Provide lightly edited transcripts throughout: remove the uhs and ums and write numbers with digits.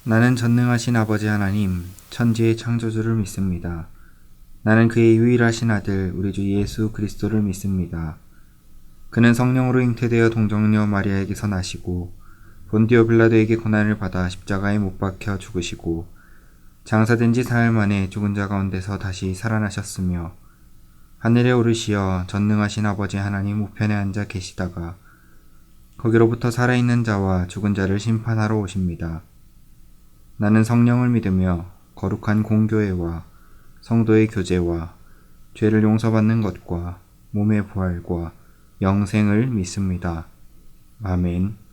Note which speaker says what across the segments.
Speaker 1: 나는 전능하신 아버지 하나님, 천지의 창조주를 믿습니다. 나는 그의 유일하신 아들, 우리 주 예수 그리스도를 믿습니다. 그는 성령으로 잉태되어 동정녀 마리아에게서 나시고 본디오 빌라도에게 고난을 받아 십자가에 못 박혀 죽으시고 장사된 지 사흘 만에 죽은 자 가운데서 다시 살아나셨으며 하늘에 오르시어 전능하신 아버지 하나님 우편에 앉아 계시다가 거기로부터 살아있는 자와 죽은 자를 심판하러 오십니다. 나는 성령을 믿으며 거룩한 공교회와 성도의 교제와 죄를 용서받는 것과 몸의 부활과 영생을 믿습니다. 아멘.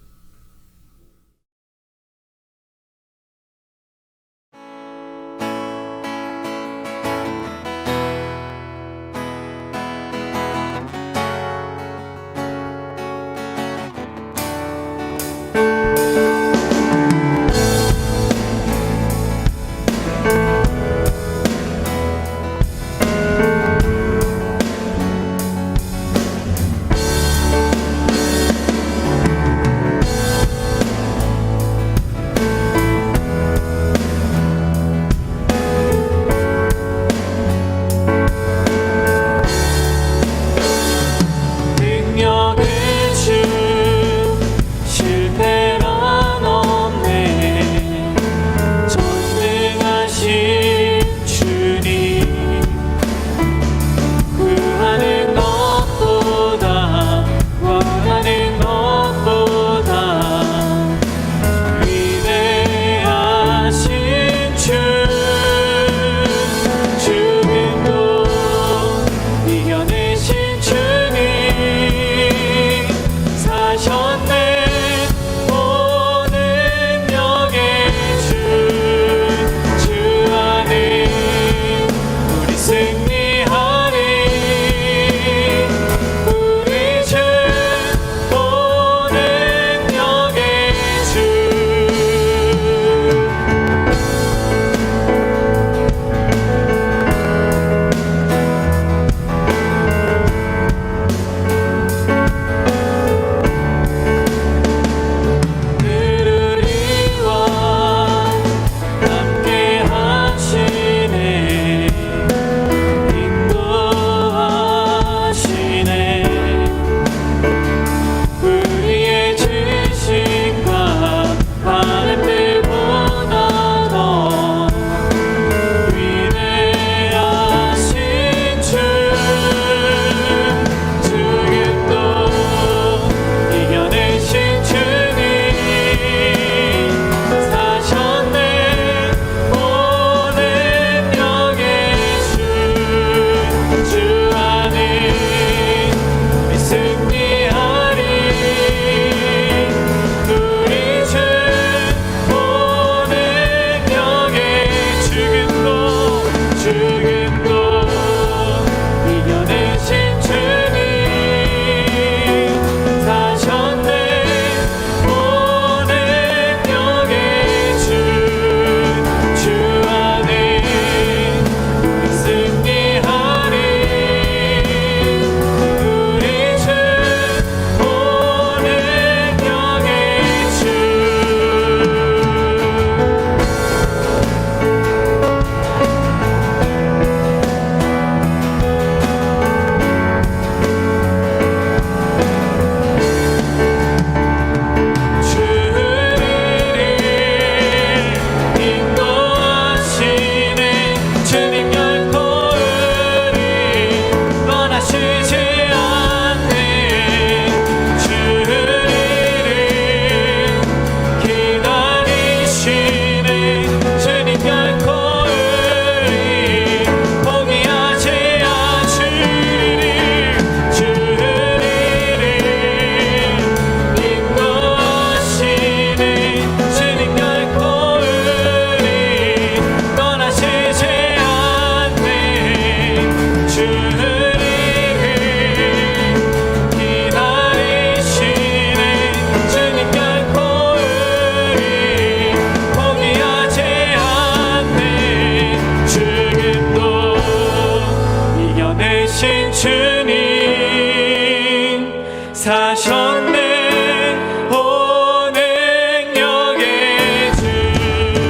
Speaker 2: 사셨네. 오늘 영의 주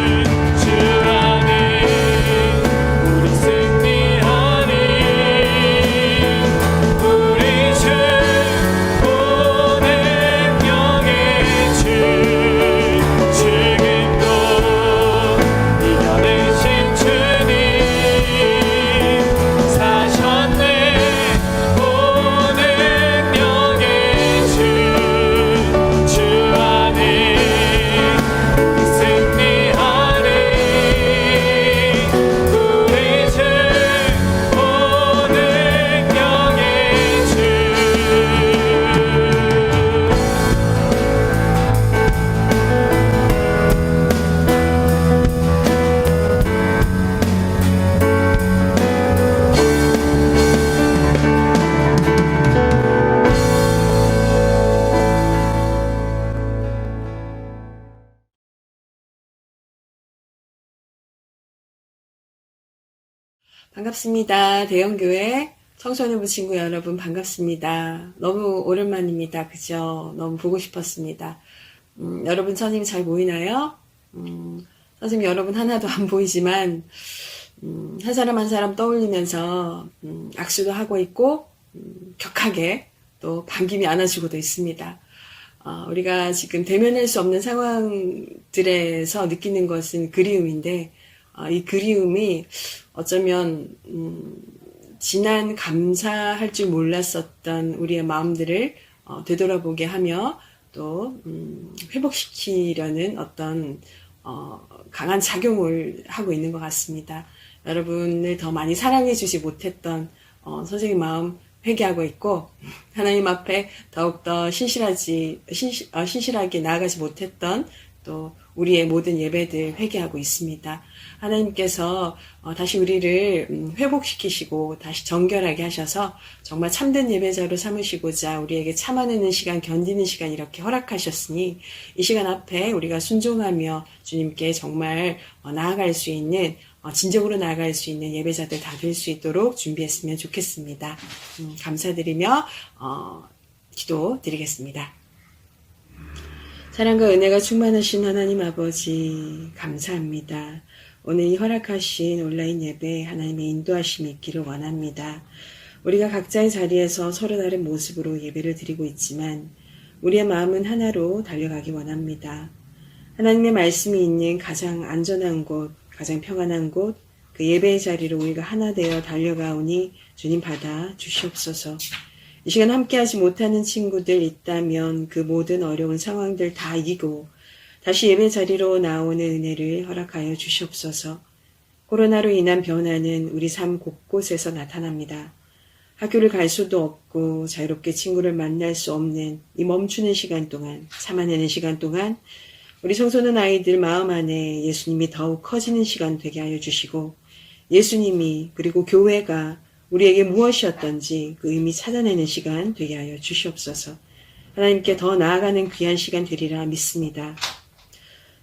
Speaker 2: 반갑습니다. 대형교회 청소년부 친구 여러분 반갑습니다. 너무 오랜만입니다. 그죠? 너무 보고 싶었습니다. 여러분 선생님 잘 보이나요? 선생님 여러분 하나도 안 보이지만 한 사람 한 사람 떠올리면서 악수도 하고 있고 격하게 또 반김이 안아주고도 있습니다. 우리가 지금 대면할 수 없는 상황들에서 느끼는 것은 그리움인데 이 그리움이 어쩌면 지난 감사할 줄 몰랐었던 우리의 마음들을 되돌아보게 하며 또 회복시키려는 어떤 강한 작용을 하고 있는 것 같습니다. 여러분을 더 많이 사랑해 주지 못했던 선생님 마음 회개하고 있고 하나님 앞에 더욱더 신실하게 나아가지 못했던 또 우리의 모든 예배들 회개하고 있습니다. 하나님께서 다시 우리를 회복시키시고 다시 정결하게 하셔서 정말 참된 예배자로 삼으시고자 우리에게 참아내는 시간, 견디는 시간 이렇게 허락하셨으니 이 시간 앞에 우리가 순종하며 주님께 정말 나아갈 수 있는 진정으로 나아갈 수 있는 예배자들 다 될 수 있도록 준비했으면 좋겠습니다. 감사드리며 기도드리겠습니다. 사랑과 은혜가 충만하신 하나님 아버지 감사합니다. 오늘 이 허락하신 온라인 예배 하나님의 인도하심이 있기를 원합니다. 우리가 각자의 자리에서 서로 다른 모습으로 예배를 드리고 있지만 우리의 마음은 하나로 달려가기 원합니다. 하나님의 말씀이 있는 가장 안전한 곳, 가장 평안한 곳, 그 예배의 자리로 우리가 하나 되어 달려가오니 주님 받아 주시옵소서. 이 시간 함께하지 못하는 친구들 있다면 그 모든 어려운 상황들 다 이기고 다시 예배 자리로 나오는 은혜를 허락하여 주시옵소서. 코로나로 인한 변화는 우리 삶 곳곳에서 나타납니다. 학교를 갈 수도 없고 자유롭게 친구를 만날 수 없는 이 멈추는 시간 동안, 참아내는 시간 동안 우리 청소년 아이들 마음 안에 예수님이 더욱 커지는 시간 되게 하여 주시고 예수님이 그리고 교회가 우리에게 무엇이었던지 그 의미 찾아내는 시간 되게 하여 주시옵소서. 하나님께 더 나아가는 귀한 시간 되리라 믿습니다.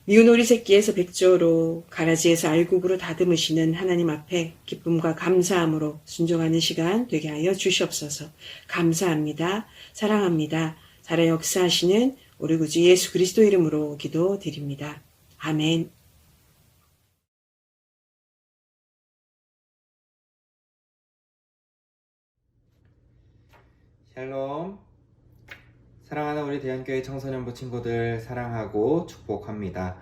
Speaker 2: 미운 오리 새끼에서 백조로 가라지에서 알곡으로 다듬으시는 하나님 앞에 기쁨과 감사함으로 순종하는 시간 되게 하여 주시옵소서. 감사합니다. 사랑합니다. 살아 역사하시는 우리 구주 예수 그리스도 이름으로 기도드립니다. 아멘.
Speaker 1: 샬롬. 사랑하는 우리 대한교회 청소년부 친구들 사랑하고 축복합니다.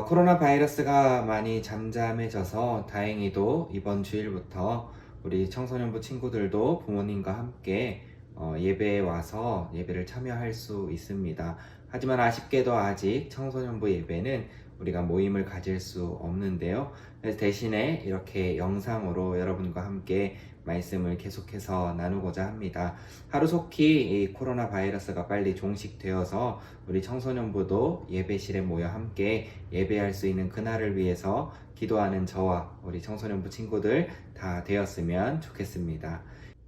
Speaker 1: 코로나 바이러스가 많이 잠잠해져서 다행히도 이번 주일부터 우리 청소년부 친구들도 부모님과 함께 예배에 와서 예배를 참여할 수 있습니다. 하지만 아쉽게도 아직 청소년부 예배는 우리가 모임을 가질 수 없는데요. 대신에 이렇게 영상으로 여러분과 함께 말씀을 계속해서 나누고자 합니다. 하루속히 이 코로나 바이러스가 빨리 종식되어서 우리 청소년부도 예배실에 모여 함께 예배할 수 있는 그날을 위해서 기도하는 저와 우리 청소년부 친구들 다 되었으면 좋겠습니다.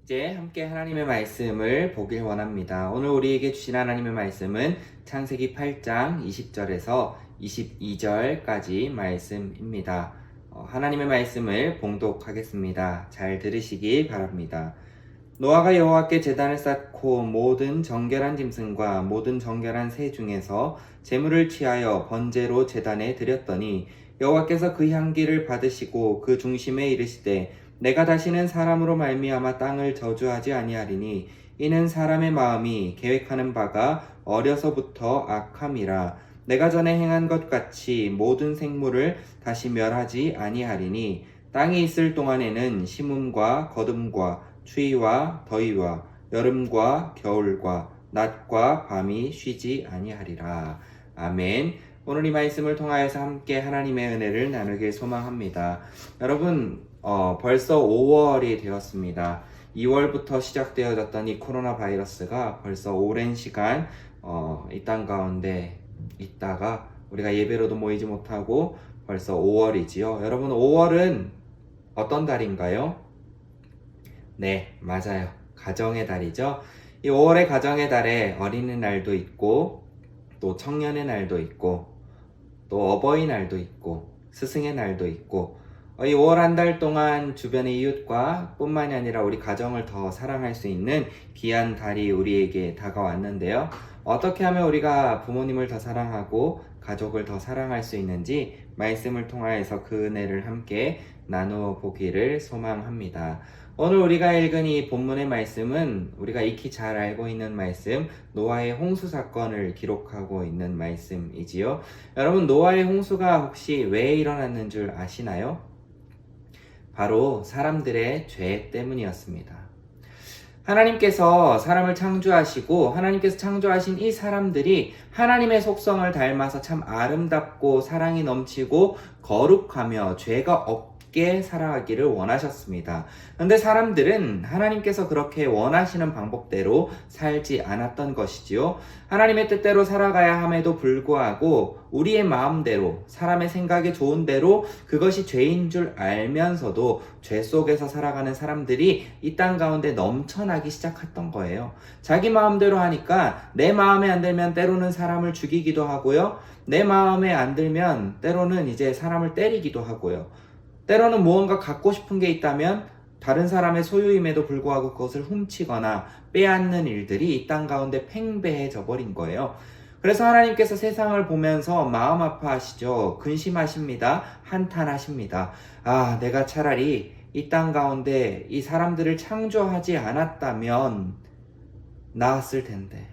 Speaker 1: 이제 함께 하나님의 말씀을 보길 원합니다. 오늘 우리에게 주신 하나님의 말씀은 창세기 8장 20절에서 22절까지 말씀입니다. 하나님의 말씀을 봉독하겠습니다. 잘 들으시기 바랍니다. 노아가 여호와께 제단을 쌓고 모든 정결한 짐승과 모든 정결한 새 중에서 제물을 취하여 번제로 제단에 드렸더니 여호와께서 그 향기를 받으시고 그 중심에 이르시되 내가 다시는 사람으로 말미암아 땅을 저주하지 아니하리니 이는 사람의 마음이 계획하는 바가 어려서부터 악함이라. 내가 전에 행한 것 같이 모든 생물을 다시 멸하지 아니하리니 땅이 있을 동안에는 심음과 거둠과 추위와 더위와 여름과 겨울과 낮과 밤이 쉬지 아니하리라. 아멘. 오늘 이 말씀을 통하여서 함께 하나님의 은혜를 나누길 소망합니다. 여러분 벌써 5월이 되었습니다. 2월부터 시작되어졌던 이 코로나 바이러스가 벌써 오랜 시간 이 땅 가운데 있다가 우리가 예배로도 모이지 못하고 벌써 5월이지요. 여러분 5월은 어떤 달인가요? 네, 맞아요. 가정의 달이죠. 이 5월의 가정의 달에 어린이날도 있고 또 청년의 날도 있고 또 어버이날도 있고 스승의 날도 있고 이 5월 한 달 동안 주변의 이웃과 뿐만이 아니라 우리 가정을 더 사랑할 수 있는 귀한 달이 우리에게 다가왔는데요. 어떻게 하면 우리가 부모님을 더 사랑하고 가족을 더 사랑할 수 있는지 말씀을 통하여서 그 은혜를 함께 나누어 보기를 소망합니다. 오늘 우리가 읽은 이 본문의 말씀은 우리가 익히 잘 알고 있는 말씀, 노아의 홍수 사건을 기록하고 있는 말씀이지요. 여러분, 노아의 홍수가 혹시 왜 일어났는 줄 아시나요? 바로 사람들의 죄 때문이었습니다. 하나님께서 사람을 창조하시고 하나님께서 창조하신 이 사람들이 하나님의 속성을 닮아서 참 아름답고 사랑이 넘치고 거룩하며 죄가 없게 살아가기를 원하셨습니다. 그런데 사람들은 하나님께서 그렇게 원하시는 방법대로 살지 않았던 것이지요. 하나님의 뜻대로 살아가야 함에도 불구하고 우리의 마음대로, 사람의 생각에 좋은 대로 그것이 죄인 줄 알면서도 죄 속에서 살아가는 사람들이 이 땅 가운데 넘쳐나기 시작했던 거예요. 자기 마음대로 하니까 내 마음에 안 들면 때로는 사람을 죽이기도 하고요. 내 마음에 안 들면 때로는 이제 사람을 때리기도 하고요. 때로는 무언가 갖고 싶은 게 있다면 다른 사람의 소유임에도 불구하고 그것을 훔치거나 빼앗는 일들이 이 땅 가운데 팽배해져 버린 거예요. 그래서 하나님께서 세상을 보면서 마음 아파하시죠. 근심하십니다. 한탄하십니다. 아, 내가 차라리 이 땅 가운데 이 사람들을 창조하지 않았다면 나았을 텐데.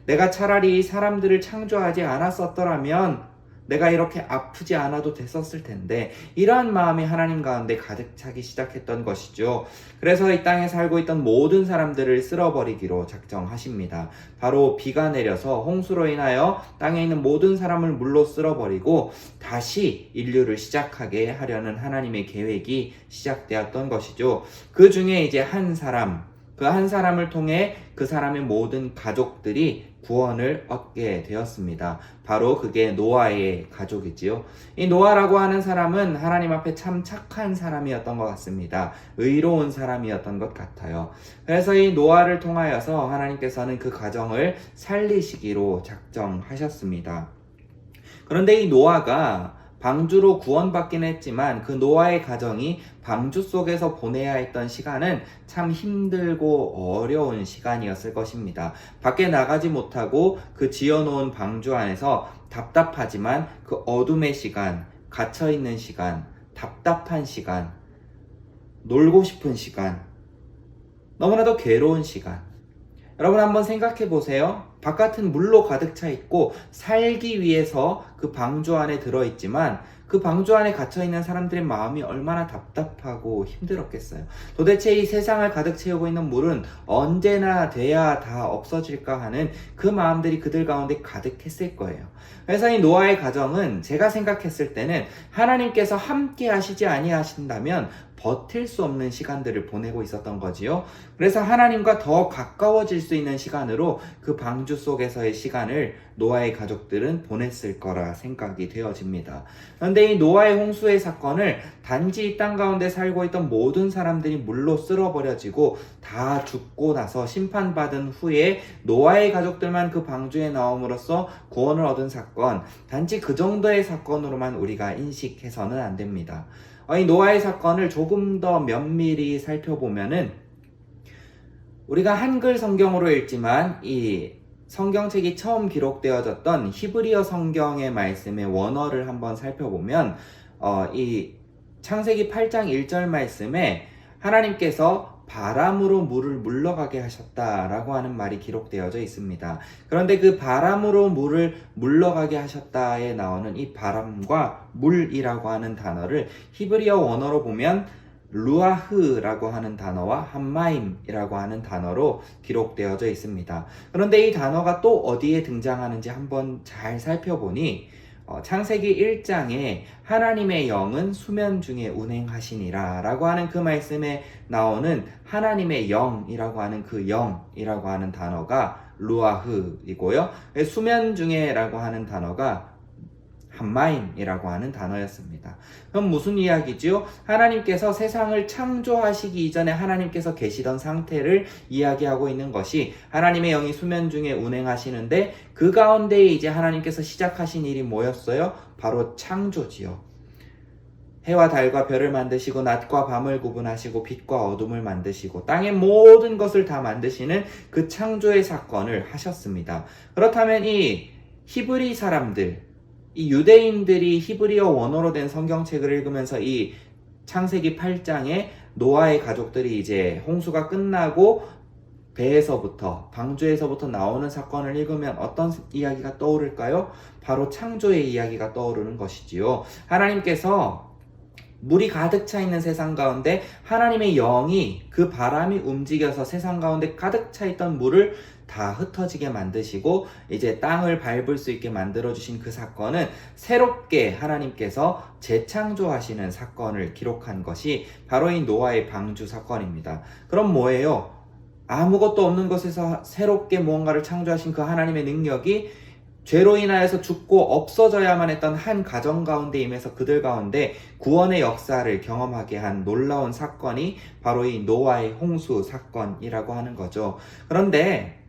Speaker 1: 내가 차라리 이 사람들을 창조하지 않았었더라면 내가 이렇게 아프지 않아도 됐었을 텐데, 이러한 마음이 하나님 가운데 가득 차기 시작했던 것이죠. 그래서 이 땅에 살고 있던 모든 사람들을 쓸어버리기로 작정하십니다. 바로 비가 내려서 홍수로 인하여 땅에 있는 모든 사람을 물로 쓸어버리고 다시 인류를 시작하게 하려는 하나님의 계획이 시작되었던 것이죠. 그 중에 이제 그 한 사람을 통해 그 사람의 모든 가족들이 구원을 얻게 되었습니다. 바로 그게 노아의 가족이지요. 이 노아라고 하는 사람은 하나님 앞에 참 착한 사람이었던 것 같습니다. 의로운 사람이었던 것 같아요. 그래서 이 노아를 통하여서 하나님께서는 그 가정을 살리시기로 작정하셨습니다. 그런데 이 노아가 방주로 구원받긴 했지만 그 노아의 가정이 방주 속에서 보내야 했던 시간은 참 힘들고 어려운 시간이었을 것입니다. 밖에 나가지 못하고 그 지어놓은 방주 안에서 답답하지만 그 어둠의 시간, 갇혀있는 시간, 답답한 시간, 놀고 싶은 시간, 너무나도 괴로운 시간. 여러분 한번 생각해 보세요. 바깥은 물로 가득 차 있고 살기 위해서 그 방주 안에 들어있지만 그 방주 안에 갇혀있는 사람들의 마음이 얼마나 답답하고 힘들었겠어요. 도대체 이 세상을 가득 채우고 있는 물은 언제나 돼야 다 없어질까 하는 그 마음들이 그들 가운데 가득했을 거예요. 그래서 이 노아의 가정은 제가 생각했을 때는 하나님께서 함께 하시지 아니하신다면 버틸 수 없는 시간들을 보내고 있었던 거지요. 그래서 하나님과 더 가까워질 수 있는 시간으로 그 방주 속에서의 시간을 노아의 가족들은 보냈을 거라 생각이 되어집니다. 그런데 이 노아의 홍수의 사건을 단지 이 땅 가운데 살고 있던 모든 사람들이 물로 쓸어버려지고 다 죽고 나서 심판받은 후에 노아의 가족들만 그 방주에 나옴으로써 구원을 얻은 사건, 단지 그 정도의 사건으로만 우리가 인식해서는 안 됩니다. 이 노아의 사건을 조금 더 면밀히 살펴보면은 우리가 한글 성경으로 읽지만 이 성경책이 처음 기록되어졌던 히브리어 성경의 말씀의 원어를 한번 살펴보면 이 창세기 8장 1절 말씀에 하나님께서 바람으로 물을 물러가게 하셨다라고 하는 말이 기록되어져 있습니다. 그런데 그 바람으로 물을 물러가게 하셨다에 나오는 이 바람과 물이라고 하는 단어를 히브리어 원어로 보면 루아흐라고 하는 단어와 함마임이라고 하는 단어로 기록되어져 있습니다. 그런데 이 단어가 또 어디에 등장하는지 한번 잘 살펴보니 창세기 1장에 하나님의 영은 수면 중에 운행하시니라 라고 하는 그 말씀에 나오는 하나님의 영이라고 하는 그 영이라고 하는 단어가 루아흐이고요. 수면 중에 라고 하는 단어가 함마임이라고 하는 단어였습니다. 그럼 무슨 이야기지요? 하나님께서 세상을 창조하시기 이전에 하나님께서 계시던 상태를 이야기하고 있는 것이 하나님의 영이 수면 중에 운행하시는데 그 가운데 이제 하나님께서 시작하신 일이 뭐였어요? 바로 창조지요. 해와 달과 별을 만드시고 낮과 밤을 구분하시고 빛과 어둠을 만드시고 땅의 모든 것을 다 만드시는 그 창조의 사건을 하셨습니다. 그렇다면 이 히브리 사람들, 이 유대인들이 히브리어 원어로 된 성경책을 읽으면서 이 창세기 8장에 노아의 가족들이 이제 홍수가 끝나고 배에서부터, 방주에서부터 나오는 사건을 읽으면 어떤 이야기가 떠오를까요? 바로 창조의 이야기가 떠오르는 것이지요. 하나님께서 물이 가득 차 있는 세상 가운데 하나님의 영이 그 바람이 움직여서 세상 가운데 가득 차 있던 물을 다 흩어지게 만드시고 이제 땅을 밟을 수 있게 만들어주신 그 사건은 새롭게 하나님께서 재창조하시는 사건을 기록한 것이 바로 이 노아의 방주 사건입니다. 그럼 뭐예요? 아무것도 없는 곳에서 새롭게 무언가를 창조하신 그 하나님의 능력이 죄로 인하여서 죽고 없어져야만 했던 한 가정 가운데 임해서 그들 가운데 구원의 역사를 경험하게 한 놀라운 사건이 바로 이 노아의 홍수 사건이라고 하는 거죠. 그런데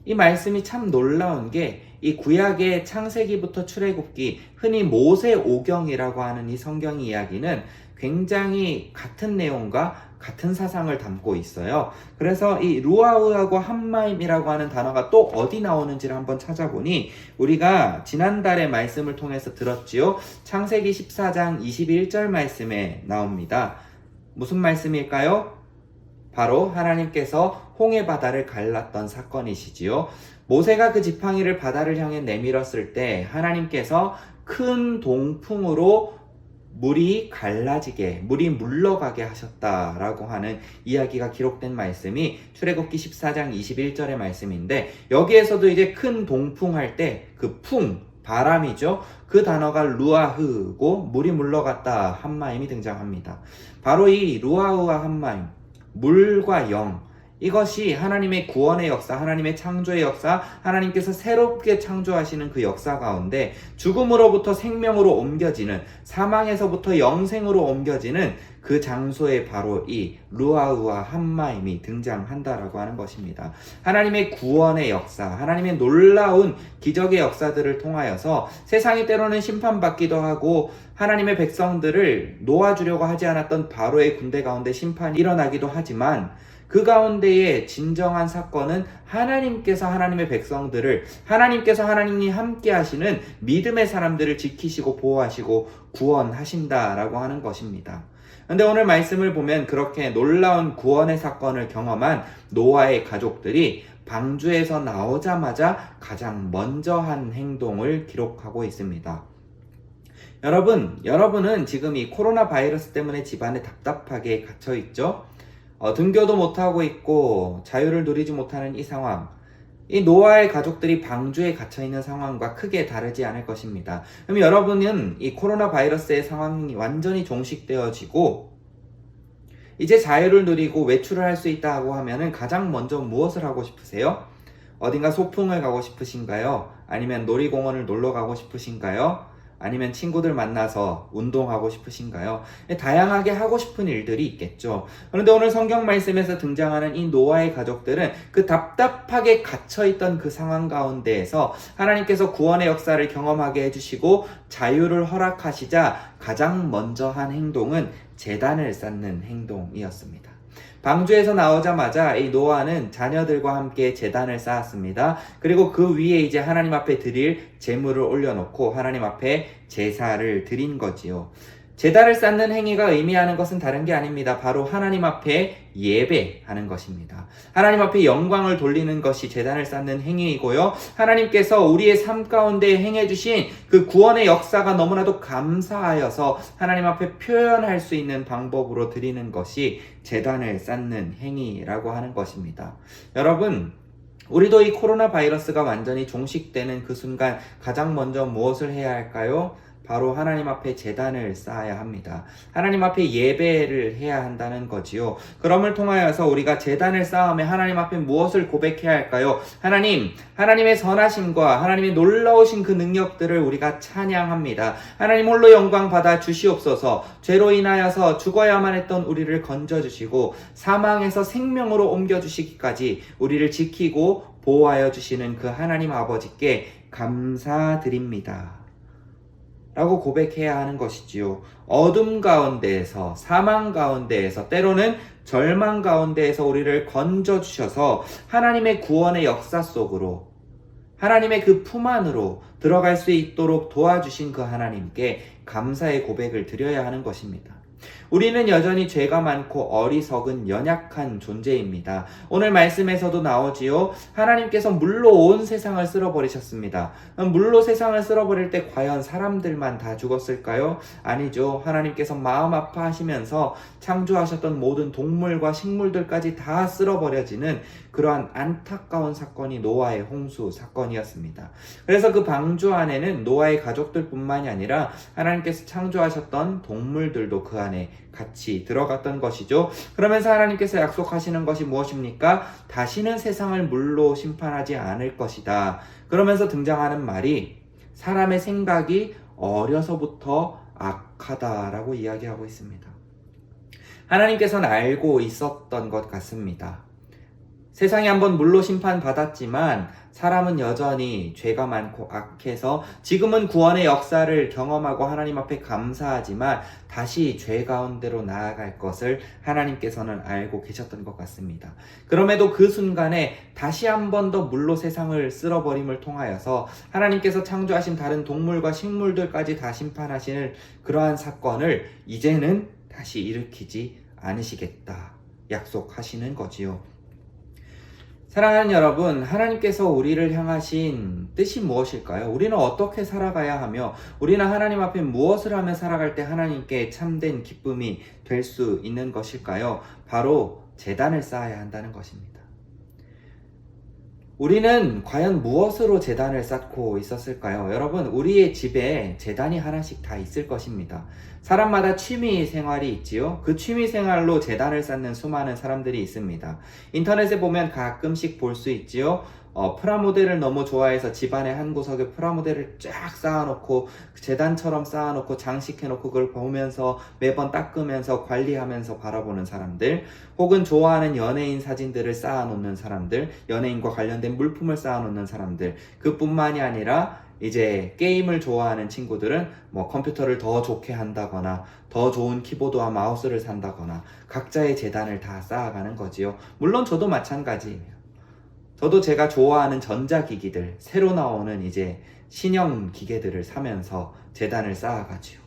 Speaker 1: 이 말씀이 참 놀라운 게 이 구약의 창세기부터 출애굽기, 흔히 모세오경이라고 하는 이 성경 이야기는 굉장히 같은 내용과 같은 사상을 담고 있어요. 그래서 이 루아우하고 함마임이라고 하는 단어가 또 어디 나오는지를 한번 찾아보니 우리가 지난달의 말씀을 통해서 들었지요. 창세기 14장 21절 말씀에 나옵니다. 무슨 말씀일까요? 바로 하나님께서 홍해 바다를 갈랐던 사건이시지요. 모세가 그 지팡이를 바다를 향해 내밀었을 때 하나님께서 큰 동풍으로 물이 갈라지게, 물이 물러가게 하셨다라고 하는 이야기가 기록된 말씀이 출애굽기 14장 21절의 말씀인데, 여기에서도 이제 큰 동풍할 때 그 풍, 바람이죠. 그 단어가 루아흐고 물이 물러갔다 함마임이 등장합니다. 바로 이 루아흐와 함마임, 물과 영, 이것이 하나님의 구원의 역사, 하나님의 창조의 역사, 하나님께서 새롭게 창조하시는 그 역사 가운데 죽음으로부터 생명으로 옮겨지는, 사망에서부터 영생으로 옮겨지는 그 장소에 바로 이 루아우와 함마임이 등장한다라고 하는 것입니다. 하나님의 구원의 역사, 하나님의 놀라운 기적의 역사들을 통하여서 세상이 때로는 심판받기도 하고 하나님의 백성들을 놓아주려고 하지 않았던 바로의 군대 가운데 심판이 일어나기도 하지만 그 가운데에 진정한 사건은 하나님께서 하나님의 백성들을, 하나님께서 하나님이 함께 하시는 믿음의 사람들을 지키시고 보호하시고 구원하신다라고 하는 것입니다. 그런데 오늘 말씀을 보면 그렇게 놀라운 구원의 사건을 경험한 노아의 가족들이 방주에서 나오자마자 가장 먼저 한 행동을 기록하고 있습니다. 여러분은 지금 이 코로나 바이러스 때문에 집안에 답답하게 갇혀 있죠? 등교도 못하고 있고 자유를 누리지 못하는 이 상황, 이 노아의 가족들이 방주에 갇혀있는 상황과 크게 다르지 않을 것입니다. 그럼 여러분은 이 코로나 바이러스의 상황이 완전히 종식되어지고 이제 자유를 누리고 외출을 할 수 있다고 하면은 가장 먼저 무엇을 하고 싶으세요? 어딘가 소풍을 가고 싶으신가요? 아니면 놀이공원을 놀러 가고 싶으신가요? 아니면 친구들 만나서 운동하고 싶으신가요? 다양하게 하고 싶은 일들이 있겠죠. 그런데 오늘 성경 말씀에서 등장하는 이 노아의 가족들은 그 답답하게 갇혀있던 그 상황 가운데에서 하나님께서 구원의 역사를 경험하게 해주시고 자유를 허락하시자 가장 먼저 한 행동은 제단을 쌓는 행동이었습니다. 방주에서 나오자마자 이 노아는 자녀들과 함께 제단을 쌓았습니다. 그리고 그 위에 이제 하나님 앞에 드릴 제물을 올려놓고 하나님 앞에 제사를 드린 거지요. 제단을 쌓는 행위가 의미하는 것은 다른 게 아닙니다. 바로 하나님 앞에 예배하는 것입니다. 하나님 앞에 영광을 돌리는 것이 제단을 쌓는 행위이고요. 하나님께서 우리의 삶 가운데 행해주신 그 구원의 역사가 너무나도 감사하여서 하나님 앞에 표현할 수 있는 방법으로 드리는 것이 제단을 쌓는 행위라고 하는 것입니다. 여러분, 우리도 이 코로나 바이러스가 완전히 종식되는 그 순간 가장 먼저 무엇을 해야 할까요? 바로 하나님 앞에 제단을 쌓아야 합니다. 하나님 앞에 예배를 해야 한다는 거지요. 그럼을 통하여서 우리가 제단을 쌓으며 하나님 앞에 무엇을 고백해야 할까요? 하나님의 선하심과 하나님의 놀라우신 그 능력들을 우리가 찬양합니다. 하나님 홀로 영광 받아 주시옵소서. 죄로 인하여서 죽어야만 했던 우리를 건져주시고 사망에서 생명으로 옮겨주시기까지 우리를 지키고 보호하여 주시는 그 하나님 아버지께 감사드립니다. 라고 고백해야 하는 것이지요. 어둠 가운데에서, 사망 가운데에서, 때로는 절망 가운데에서 우리를 건져주셔서 하나님의 구원의 역사 속으로, 하나님의 그 품 안으로 들어갈 수 있도록 도와주신 그 하나님께 감사의 고백을 드려야 하는 것입니다. 우리는 여전히 죄가 많고 어리석은 연약한 존재입니다. 오늘 말씀에서도 나오지요. 하나님께서 물로 온 세상을 쓸어버리셨습니다. 물로 세상을 쓸어버릴 때 과연 사람들만 다 죽었을까요? 아니죠. 하나님께서 마음 아파하시면서 창조하셨던 모든 동물과 식물들까지 다 쓸어버려지는 그러한 안타까운 사건이 노아의 홍수 사건이었습니다. 그래서 그 방주 안에는 노아의 가족들뿐만이 아니라 하나님께서 창조하셨던 동물들도 그 안에 같이 들어갔던 것이죠. 그러면서 하나님께서 약속하시는 것이 무엇입니까? 다시는 세상을 물로 심판하지 않을 것이다. 그러면서 등장하는 말이 사람의 생각이 어려서부터 악하다라고 이야기하고 있습니다. 하나님께서는 알고 있었던 것 같습니다. 세상이 한번 물로 심판받았지만 사람은 여전히 죄가 많고 악해서 지금은 구원의 역사를 경험하고 하나님 앞에 감사하지만 다시 죄 가운데로 나아갈 것을 하나님께서는 알고 계셨던 것 같습니다. 그럼에도 그 순간에 다시 한 번 더 물로 세상을 쓸어버림을 통하여서 하나님께서 창조하신 다른 동물과 식물들까지 다 심판하시는 그러한 사건을 이제는 다시 일으키지 않으시겠다 약속하시는 거지요. 사랑하는 여러분, 하나님께서 우리를 향하신 뜻이 무엇일까요? 우리는 어떻게 살아가야 하며 우리는 하나님 앞에 무엇을 하며 살아갈 때 하나님께 참된 기쁨이 될 수 있는 것일까요? 바로 제단을 쌓아야 한다는 것입니다. 우리는 과연 무엇으로 제단을 쌓고 있었을까요? 여러분, 우리의 집에 제단이 하나씩 다 있을 것입니다. 사람마다 취미 생활이 있지요. 그 취미 생활로 제단을 쌓는 수많은 사람들이 있습니다. 인터넷에 보면 가끔씩 볼 수 있지요. 프라모델을 너무 좋아해서 집안의 한 구석에 프라모델을 쫙 쌓아놓고 제단처럼 쌓아놓고 장식해놓고 그걸 보면서 매번 닦으면서 관리하면서 바라보는 사람들, 혹은 좋아하는 연예인 사진들을 쌓아놓는 사람들, 연예인과 관련된 물품을 쌓아놓는 사람들, 그뿐만이 아니라 이제 게임을 좋아하는 친구들은 컴퓨터를 더 좋게 한다거나 더 좋은 키보드와 마우스를 산다거나 각자의 제단을 다 쌓아가는 거지요. 물론 저도 마찬가지예요. 저도 제가 좋아하는 전자기기들, 새로 나오는 이제 신형 기계들을 사면서 제단을 쌓아가지요.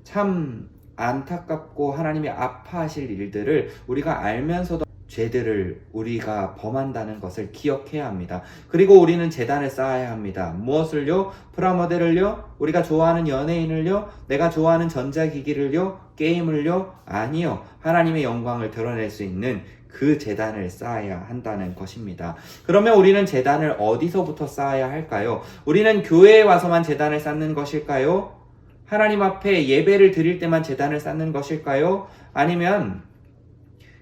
Speaker 1: 참 안타깝고 하나님이 아파하실 일들을 우리가 알면서도 죄들을 우리가 범한다는 것을 기억해야 합니다. 그리고 우리는 제단을 쌓아야 합니다. 무엇을요? 프라모델을요? 우리가 좋아하는 연예인을요? 내가 좋아하는 전자기기를요? 게임을요? 아니요. 하나님의 영광을 드러낼 수 있는 그 제단을 쌓아야 한다는 것입니다. 그러면 우리는 제단을 어디서부터 쌓아야 할까요? 우리는 교회에 와서만 제단을 쌓는 것일까요? 하나님 앞에 예배를 드릴 때만 제단을 쌓는 것일까요? 아니면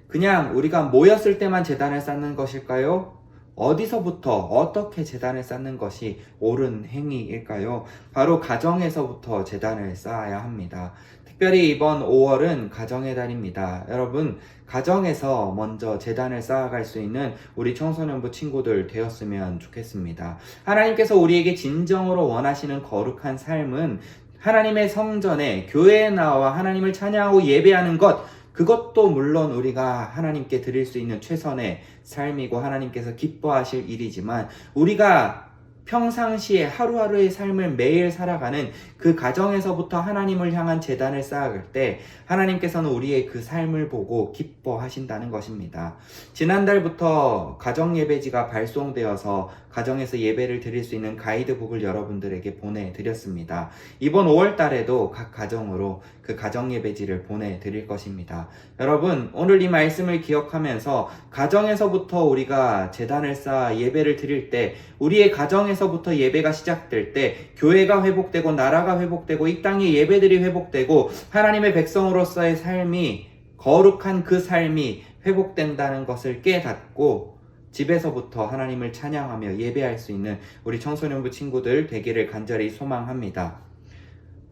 Speaker 1: 그냥 우리가 모였을 때만 제단을 쌓는 것일까요? 어디서부터 어떻게 제단을 쌓는 것이 옳은 행위일까요? 바로 가정에서부터 제단을 쌓아야 합니다. 특별히 이번 5월은 가정의 달입니다. 여러분, 가정에서 먼저 제단을 쌓아갈 수 있는 우리 청소년부 친구들 되었으면 좋겠습니다. 하나님께서 우리에게 진정으로 원하시는 거룩한 삶은 하나님의 성전에 교회에 나와 하나님을 찬양하고 예배하는 것, 그것도 물론 우리가 하나님께 드릴 수 있는 최선의 삶이고 하나님께서 기뻐하실 일이지만 우리가 평상시에 하루하루의 삶을 매일 살아가는 그 가정에서부터 하나님을 향한 제단을 쌓아갈 때 하나님께서는 우리의 그 삶을 보고 기뻐하신다는 것입니다. 지난달부터 가정예배지가 발송되어서 가정에서 예배를 드릴 수 있는 가이드북을 여러분들에게 보내드렸습니다. 이번 5월 달에도 각 가정으로 그 가정예배지를 보내드릴 것입니다. 여러분, 오늘 이 말씀을 기억하면서 가정에서부터 우리가 제단을 쌓아 예배를 드릴 때, 우리의 가정에서부터 예배가 시작될 때 교회가 회복되고 나라가 회복되고 이 땅의 예배들이 회복되고 하나님의 백성으로서의 삶이, 거룩한 그 삶이 회복된다는 것을 깨닫고 집에서부터 하나님을 찬양하며 예배할 수 있는 우리 청소년부 친구들 되기를 간절히 소망합니다.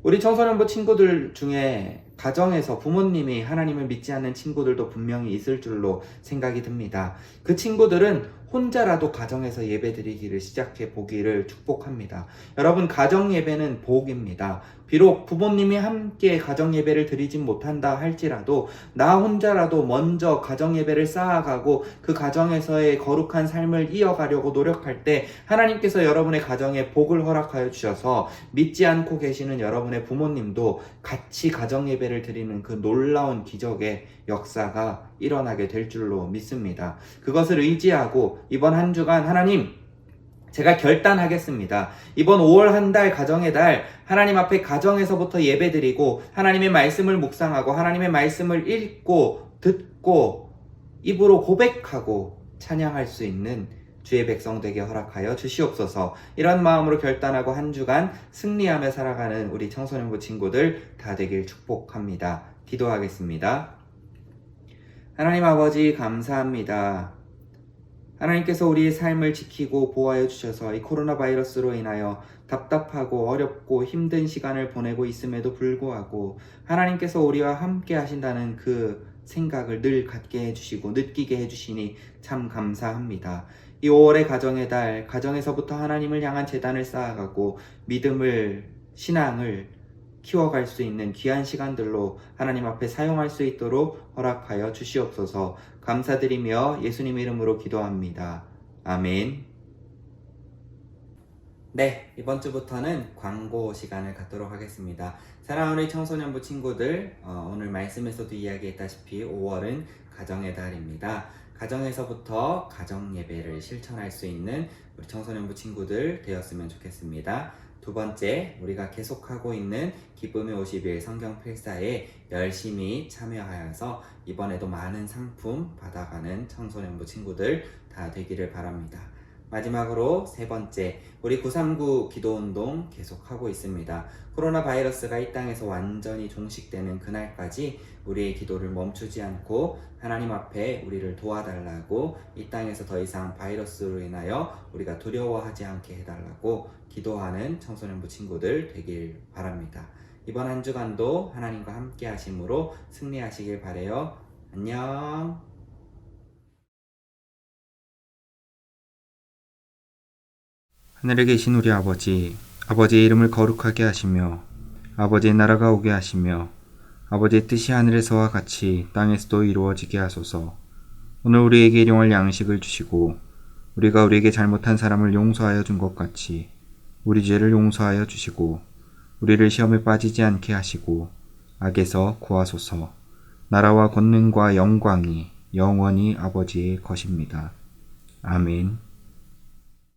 Speaker 1: 우리 청소년부 친구들 중에 가정에서 부모님이 하나님을 믿지 않는 친구들도 분명히 있을 줄로 생각이 듭니다. 그 친구들은 혼자라도 가정에서 예배드리기를 시작해 보기를 축복합니다. 여러분, 가정 예배는 복입니다. 비록 부모님이 함께 가정 예배를 드리진 못한다 할지라도 나 혼자라도 먼저 가정 예배를 쌓아가고 그 가정에서의 거룩한 삶을 이어가려고 노력할 때 하나님께서 여러분의 가정에 복을 허락하여 주셔서 믿지 않고 계시는 여러분의 부모님도 같이 가정 예배를 드리는 그 놀라운 기적의 역사가 일어나게 될 줄로 믿습니다. 그것을 의지하고 이번 한 주간 하나님, 제가 결단하겠습니다. 이번 5월 한 달 가정의 달 하나님 앞에 가정에서부터 예배드리고 하나님의 말씀을 묵상하고 하나님의 말씀을 읽고 듣고 입으로 고백하고 찬양할 수 있는 주의 백성 되게 허락하여 주시옵소서. 이런 마음으로 결단하고 한 주간 승리하며 살아가는 우리 청소년부 친구들 다 되길 축복합니다. 기도하겠습니다. 하나님 아버지, 감사합니다. 하나님께서 우리의 삶을 지키고 보호하여 주셔서 이 코로나 바이러스로 인하여 답답하고 어렵고 힘든 시간을 보내고 있음에도 불구하고 하나님께서 우리와 함께 하신다는 그 생각을 늘 갖게 해주시고 느끼게 해주시니 참 감사합니다. 이 5월의 가정의 달, 가정에서부터 하나님을 향한 제단을 쌓아가고 믿음을, 신앙을 키워갈 수 있는 귀한 시간들로 하나님 앞에 사용할 수 있도록 허락하여 주시옵소서. 감사드리며 예수님 이름으로 기도합니다. 아멘. 네, 이번 주부터는 광고 시간을 갖도록 하겠습니다. 사랑하는 우리 청소년부 친구들, 오늘 말씀에서도 이야기했다시피 5월은 가정의 달입니다. 가정에서부터 가정 예배를 실천할 수 있는 우리 청소년부 친구들 되었으면 좋겠습니다. 두 번째, 우리가 계속하고 있는 기쁨의 50일 성경 필사에 열심히 참여하여서 이번에도 많은 상품 받아가는 청소년부 친구들 다 되기를 바랍니다. 마지막으로 세 번째, 우리 939 기도운동 계속하고 있습니다. 코로나 바이러스가 이 땅에서 완전히 종식되는 그날까지 우리의 기도를 멈추지 않고 하나님 앞에 우리를 도와달라고, 이 땅에서 더 이상 바이러스로 인하여 우리가 두려워하지 않게 해달라고 기도하는 청소년부 친구들 되길 바랍니다. 이번 한 주간도 하나님과 함께 하심으로 승리하시길 바라요. 안녕.
Speaker 3: 하늘에 계신 우리 아버지, 아버지의 이름을 거룩하게 하시며 아버지의 나라가 오게 하시며 아버지의 뜻이 하늘에서와 같이 땅에서도 이루어지게 하소서. 오늘 우리에게 일용할 양식을 주시고 우리가 우리에게 잘못한 사람을 용서하여 준 것 같이 우리 죄를 용서하여 주시고 우리를 시험에 빠지지 않게 하시고 악에서 구하소서. 나라와 권능과 영광이 영원히 아버지의 것입니다. 아멘.